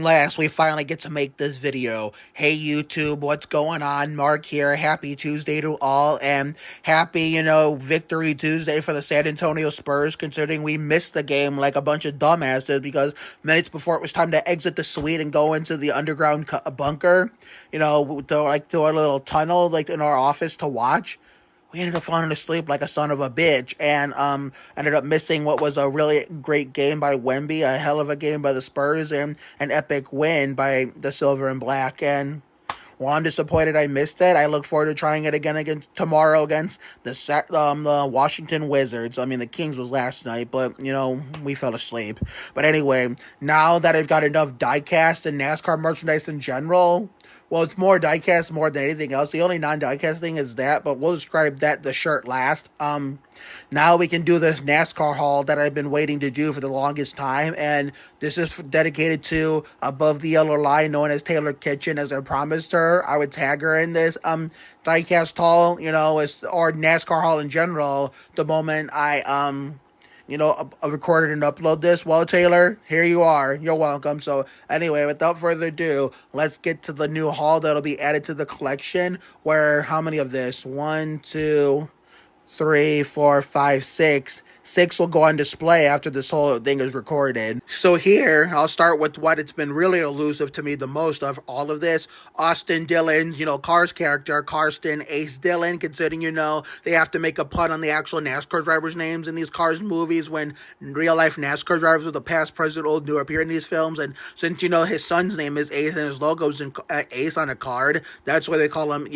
last, we finally get to make this video. Hey YouTube, what's going on? Mark here. Happy Tuesday to all, and happy, Victory Tuesday for the San Antonio Spurs, considering we missed the game like a bunch of dumbasses because minutes before it was time to exit the suite and go into the underground bunker, to our little tunnel, like in our office to watch. We ended up falling asleep like a son of a bitch, and ended up missing what was a really great game by Wemby, a hell of a game by the Spurs, and an epic win by the Silver and Black. And well, I'm disappointed I missed it. I look forward to trying it again against tomorrow against the Washington Wizards. I mean, the Kings was last night, but we fell asleep. But anyway, now that I've got enough diecast and NASCAR merchandise in general. Well, it's more diecast more than anything else. The only non-diecast thing is that, but we'll describe the shirt last. Now we can do this NASCAR haul that I've been waiting to do for the longest time, and this is dedicated to Above the Yellow Line, known as Taylor Kitchen. As I promised her, I would tag her in this diecast haul, or NASCAR haul in general. The moment I recorded and upload this. Well, Taylor, here you are. You're welcome. So anyway, without further ado, let's get to the new haul that'll be added to the collection. Where, how many of this? 1, 2, 3, 4, 5, 6. 6 will go on display after this whole thing is recorded. So here, I'll start with what it's been really elusive to me the most of all of this. Austin Dillon, Cars character, Karsten Ace Dillon, considering, they have to make a pun on the actual NASCAR drivers' names in these Cars movies when real-life NASCAR drivers with the past, present, old, new appear in these films. And since, his son's name is Ace and his logo's in Ace on a card, that's why they call him,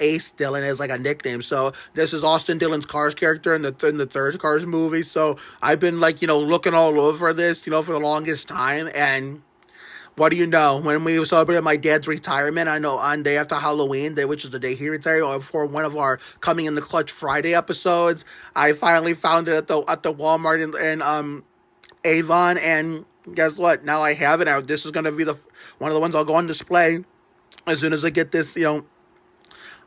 Ace Dillon as like a nickname. So this is Austin Dillon's Cars character in the third Cars movie. So I've been looking all over this, for the longest time. And what do you know? When we celebrated my dad's retirement, I know on day after Halloween, which is the day he retired, or for one of our Coming in the Clutch Friday episodes, I finally found it at the Walmart in Avon. And guess what? Now I have it. This is gonna be one of the ones I'll go on display as soon as I get this,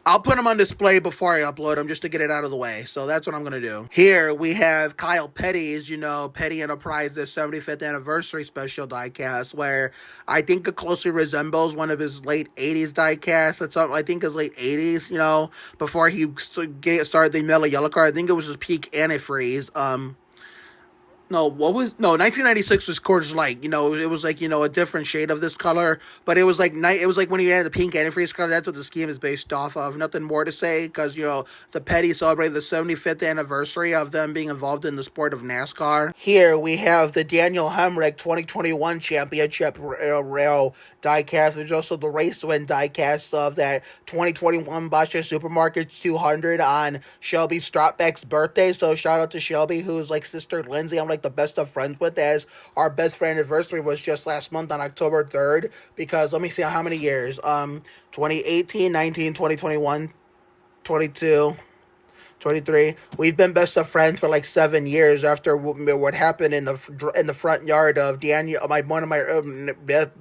I'll put them on display before I upload them just to get it out of the way. So that's what I'm going to do. Here we have Kyle Petty's, Petty Enterprises 75th anniversary special diecast, where I think it closely resembles one of his late 80s diecasts. It's I think his late 80s, before he started the Metal Yellow Card. I think it was his peak antifreeze. 1996 was Coors Light. It was a different shade of this color, but it was like when you had the pink antifreeze color. That's what the scheme is based off of. Nothing more to say, because the Petty celebrated the 75th anniversary of them being involved in the sport of NASCAR. Here we have the Daniel Hemric 2021 championship rail diecast, which is also the race win diecast of that 2021 Boscha Supermarkets 200 on Shelby Stropbeck's birthday. So shout out to Shelby, who's like sister Lindsay. I'm like the best of friends with, as our best friend anniversary was just last month on October 3rd, because let me see how many years. 2018, 19, 2021, 22, 23. We've been best of friends for like 7 years after what happened in the front yard of Daniel, one of my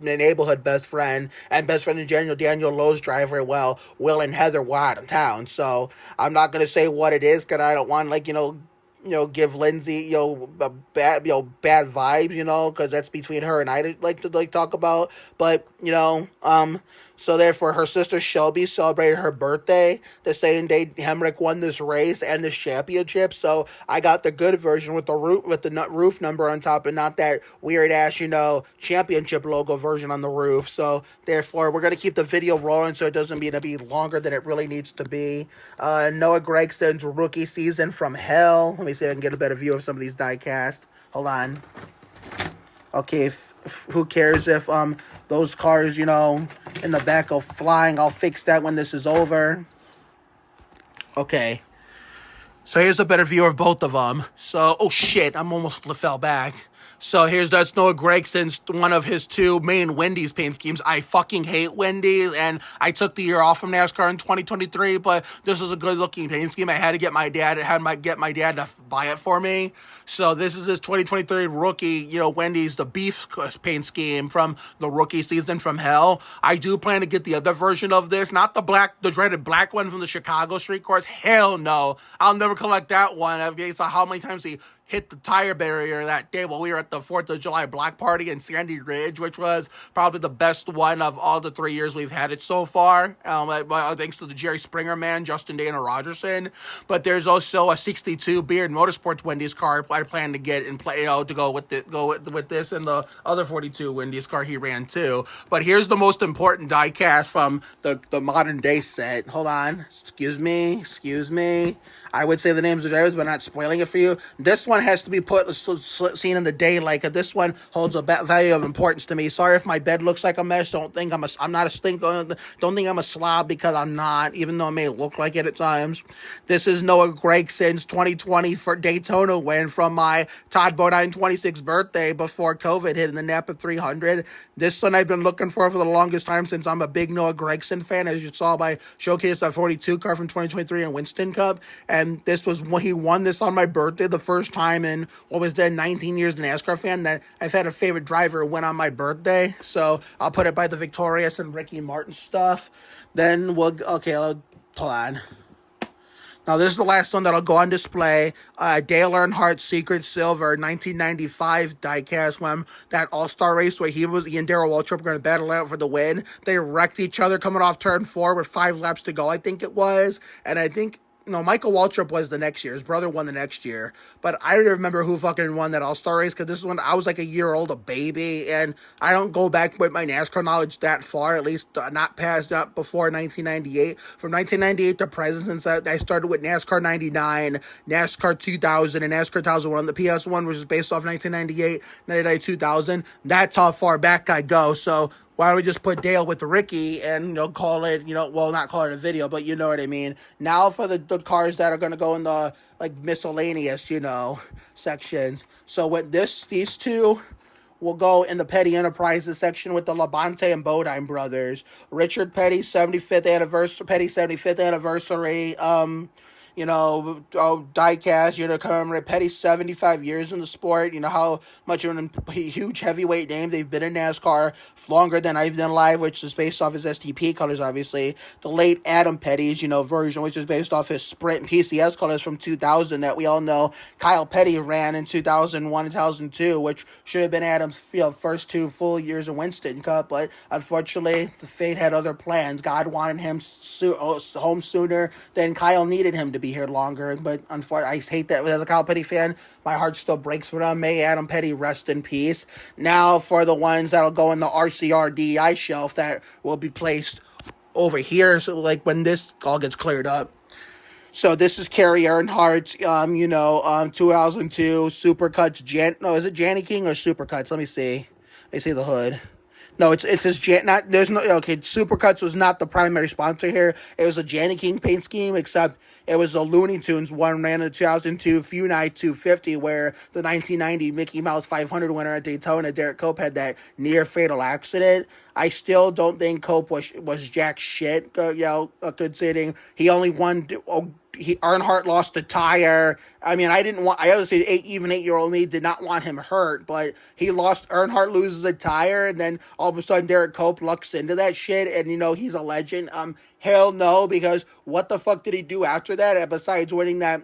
neighborhood best friend and best friend in Daniel Lowe's driveway. Well, Will and Heather were out of town, so I'm not gonna say what it is because I don't want give Lindsay, bad vibes, because that's between her and I to talk about. But, so therefore her sister Shelby celebrated her birthday the same day Hemric won this race and this championship. So I got the good version with the roof number on top, and not that weird ass, championship logo version on the roof. So therefore we're going to keep the video rolling so it doesn't need to be longer than it really needs to be. Noah Gregson's rookie season from hell. Let me see if I can get a better view of some of these diecast. Hold on. Okay, who cares if those cars, in the back go flying. I'll fix that when this is over. Okay. So here's a better view of both of them. So, oh shit, I'm almost fell back. So that's Noah Gregson's, one of his two main Wendy's paint schemes. I fucking hate Wendy's, and I took the year off from NASCAR in 2023, but this is a good looking paint scheme. I had to get my dad to buy it for me. So this is his 2023 rookie, Wendy's, the beef paint scheme from the rookie season from hell. I do plan to get the other version of this, not the dreaded black one from the Chicago street course. Hell no. I'll never collect that one. I've saw how many times he hit the tire barrier that day while we were at the 4th of July block party in Sandy Ridge, which was probably the best one of all the 3 years we've had it so far. Thanks to the Jerry Springer man, Justin Dana Rogerson. But there's also a 62 Beard Motorsports Wendy's car I plan to get and play, to go with this and the other 42 Wendy's car he ran too. But here's the most important diecast from the modern day set. Hold on. Excuse me. I would say the names of drivers, but not spoiling it for you. This one has to be seen in the daylight. This one holds a value of importance to me. Sorry if my bed looks like a mess. Don't think I'm not a stink. Don't think I'm a slob, because I'm not, even though it may look like it at times. This is Noah Gregson's 2020 for Daytona win from my Todd Bodine 26th birthday before COVID hit in the Napa 300. This one I've been looking for the longest time, since I'm a big Noah Gregson fan, as you saw by showcase that 42 car from 2023 in Winston Cup. And this was when he won this on my birthday, the first time in what was then 19 years of NASCAR fan that I've had a favorite driver win on my birthday. So I'll put it by the Victorious and Ricky Martin stuff. Then hold on. Now, this is the last one that'll go on display. Dale Earnhardt Secret Silver 1995 diecast when that All-Star race where he and Darrell Waltrip were going to battle out for the win. They wrecked each other coming off turn 4 with 5 laps to go, I think it was. And I think no, Michael Waltrip was the next year. His brother won the next year. But I don't remember who fucking won that All-Star race, because this is when I was like a year old, a baby, and I don't go back with my NASCAR knowledge that far, at least not past up before 1998. From 1998 to present, since I started with NASCAR 99, NASCAR 2000, and NASCAR 2001. The PS1, which is based off 1998, 99, 2000. That's how far back I go. So why don't we just put Dale with the Ricky and, call it, not call it a video, but you know what I mean. Now for the cars that are going to go in the, miscellaneous, sections. So with these two will go in the Petty Enterprises section with the Labonte and Bodine brothers. Richard Petty's 75th anniversary, diecast, commemorate Petty's 75 years in the sport. You know how much of a huge heavyweight name they've been in NASCAR, longer than I've been alive, which is based off his STP colors, obviously. The late Adam Petty's, version, which is based off his Sprint PCS colors from 2000 that we all know Kyle Petty ran in 2001 and 2002, which should have been Adam's first 2 full years in Winston Cup, but unfortunately, the fate had other plans. God wanted him home sooner than Kyle needed him to be here longer, but unfortunately, I hate that as a Kyle Petty fan. My heart still breaks for them. May Adam Petty rest in peace. Now for the ones that'll go in the RCR DEI shelf that will be placed over here, so when this all gets cleared up. So this is Kerry Earnhardt's, 2002 Supercuts. Is it Janny King or Supercuts? Let me see the hood. No, it's Supercuts was not the primary sponsor here. It was a Janny King paint scheme, except it was a Looney Tunes one ran in the 2002 Funai 250, where the 1990 Mickey Mouse 500 winner at Daytona, Derek Cope, had that near fatal accident. I still don't think Cope was jack shit, considering he only won. Earnhardt lost a tire. I mean, I obviously, even 8-year-old me did not want him hurt, but Earnhardt loses a tire, and then all of a sudden Derek Cope lucks into that shit, and he's a legend. Hell no, because what the fuck did he do after that, besides winning that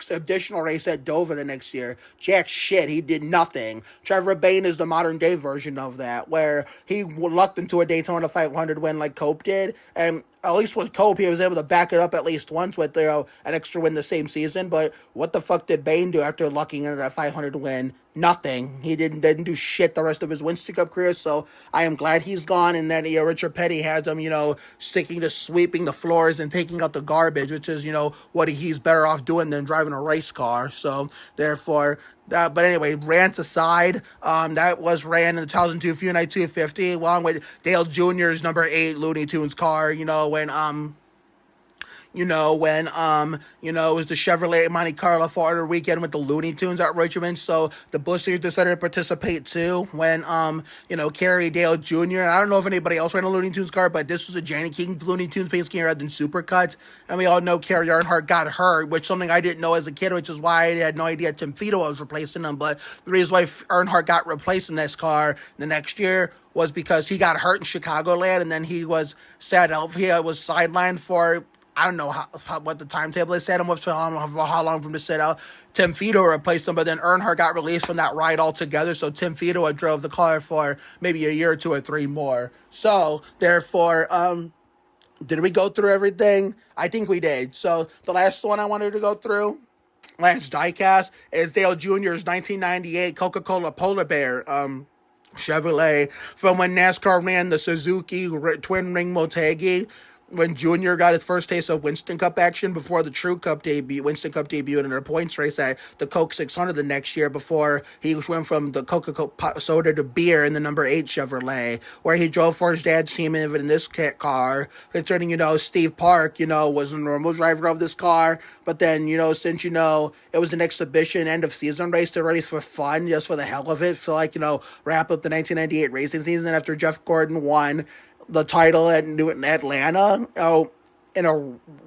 additional race at Dover the next year? Jack shit, he did nothing. Trevor Bayne is the modern day version of that, where he lucked into a Daytona 500 win like Cope did, and at least with Cope, he was able to back it up at least once with an extra win the same season. But what the fuck did Bayne do after lucking into that 500 win? Nothing. He didn't do shit the rest of his Winston Cup career. So I am glad he's gone, and that Richard Petty has him, sticking to sweeping the floors and taking out the garbage, which is what he's better off doing than driving a race car. So therefore. But anyway, rants aside, that was ran in the 2002 Funai 250, along with Dale Jr.'s number 8 Looney Tunes car, when it was the Chevrolet Monte Carlo 400 weekend with the Looney Tunes at Richmond. So the Bushers decided to participate too when, Kerry Dale Jr. I don't know if anybody else ran a Looney Tunes car, but this was a Janny King Looney Tunes paint scheme rather than Supercuts. And we all know Kerry Earnhardt got hurt, which something I didn't know as a kid, which is why I had no idea Tim Fido was replacing him. But the reason why Earnhardt got replaced in this car the next year was because he got hurt in Chicagoland, and then he was sidelined for I don't know what the timetable they set him with, how long for him to sit out. Tim Fido replaced him, but then Earnhardt got released from that ride altogether. So Tim Fido had drove the car for maybe a year or two or three more. So therefore, did we go through everything? I think we did. So the last one I wanted to go through, last diecast, is Dale Jr.'s 1998 Coca-Cola Polar Bear. Chevrolet, from when NASCAR ran the Suzuki Twin Ring Motegi, when Junior got his first taste of Winston Cup action before the True Cup debut. Winston Cup debuted in a points race at the Coke 600 the next year, before he went from the Coca-Cola soda to beer in the number 8 Chevrolet, where he drove for his dad's team in this car. Concerning, Steve Park, was a normal driver of this car, but then, since, it was an exhibition end of season race to race for fun, just for the hell of it, so wrap up the 1998 racing season after Jeff Gordon won the title at Atlanta. In a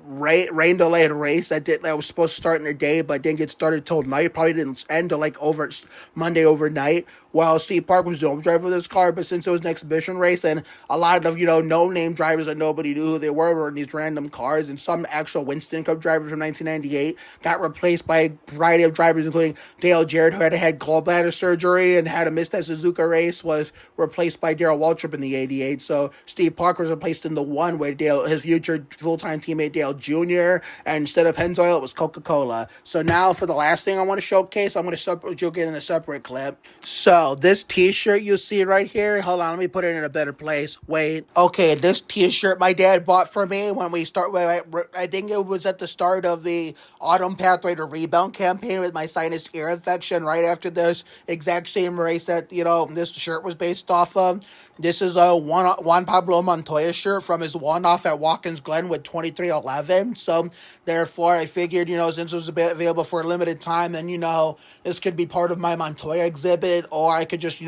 rain delayed race that was supposed to start in the day but didn't get started till night. Probably didn't end till over Monday overnight. While Steve Park was the home driver of this car, but since it was an exhibition race and a lot of no name drivers that nobody knew who they were in these random cars, and some actual Winston Cup drivers from 1998 got replaced by a variety of drivers, including Dale Jarrett, who had had gallbladder surgery and had to miss that Suzuka race, was replaced by Darrell Waltrip in the 88. So Steve Park was replaced in the one with his future full-time teammate Dale Jr., and instead of Pennzoil, it was Coca-Cola. So now for the last thing I want to showcase, I'm going to joke in a separate clip. So this t-shirt you see right here, hold on, let me put it in a better place. Wait. Okay, this t-shirt my dad bought for me when we start, I think it was at the start of the Autumn Pathway to Rebound campaign with my sinus ear infection, right after this exact same race that, this shirt was based off of. This is a Juan Pablo Montoya shirt from his one-off at Watkins Glen with 2311. So, therefore, I figured, since it was available for a limited time, then, this could be part of my Montoya exhibit, or I could just,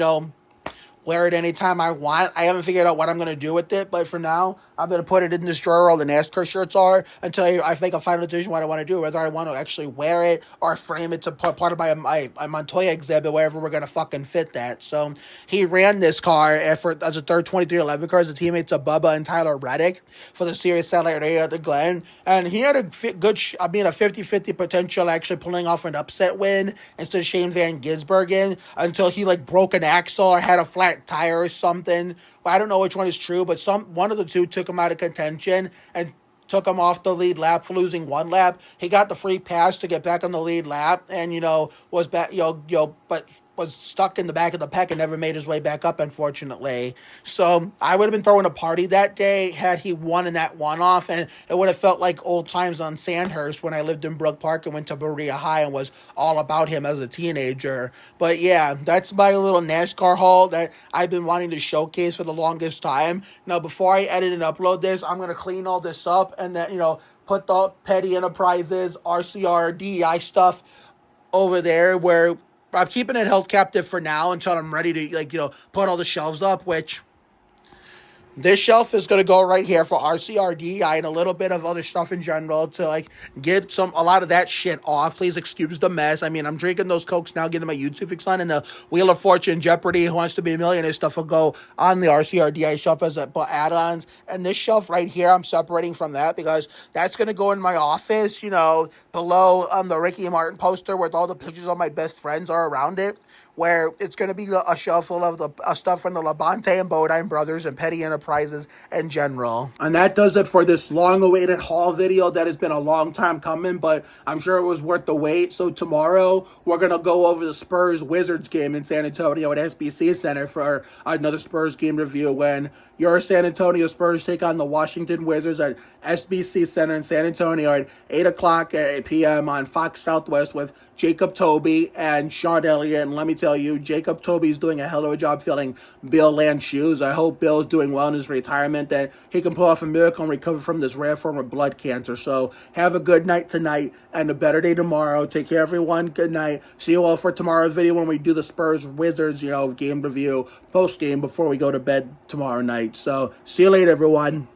wear it anytime I want. I haven't figured out what I'm going to do with it, but for now, I'm going to put it in this drawer where all the NASCAR shirts are until I make a final decision what I want to do, whether I want to actually wear it or frame it to put part of my Montoya exhibit, wherever we're going to fucking fit that. So he ran this car as a third 2311 car as a teammates of Bubba and Tyler Reddick for the Sirius Satellite Radio at the Glen, and he had a 50-50 potential actually pulling off an upset win instead of Shane Van Gisbergen, until he broke an axle or had a flat tire or something. I don't know which one is true, but one of the two took him out of contention and took him off the lead lap for losing one lap. He got the free pass to get back on the lead lap, and was back, but was stuck in the back of the pack and never made his way back up, unfortunately. So I would have been throwing a party that day had he won in that one-off, and it would have felt like old times on Sandhurst when I lived in Brook Park and went to Berea High and was all about him as a teenager. But yeah, that's my little NASCAR haul that I've been wanting to showcase for the longest time. Now, before I edit and upload this, I'm going to clean all this up and then, put the Petty Enterprises, RCR, DEI stuff over there, where I'm keeping it held captive for now until I'm ready to, put all the shelves up, which this shelf is going to go right here for RCRDI and a little bit of other stuff in general to get a lot of that shit off. Please excuse the mess. I mean, I'm drinking those Cokes now, getting my YouTube fix on, and the Wheel of Fortune, Jeopardy, Who Wants to Be a Millionaire stuff will go on the RCRDI shelf as add-ons. And this shelf right here, I'm separating from that because that's going to go in my office, below the Ricky Martin poster where all the pictures of my best friends are around it, where it's going to be a shelf full of the stuff from the Labonte and Bodine brothers and Petty Enterprises in general. And that does it for this long-awaited haul video that has been a long time coming, but I'm sure it was worth the wait. So tomorrow, we're going to go over the Spurs-Wizards game in San Antonio at SBC Center for another Spurs game review when your San Antonio Spurs take on the Washington Wizards at SBC Center in San Antonio at 8 o'clock p.m. on Fox Southwest with Jacob Toby and Sean Elliott. And let me tell you, Jacob Toby is doing a hell of a job filling Bill Land's shoes. I hope Bill is doing well in his retirement, that he can pull off a miracle and recover from this rare form of blood cancer. So have a good night tonight and a better day tomorrow. Take care, everyone. Good night. See you all for tomorrow's video when we do the Spurs-Wizards, game review, post-game before we go to bed tomorrow night. So see you later, everyone.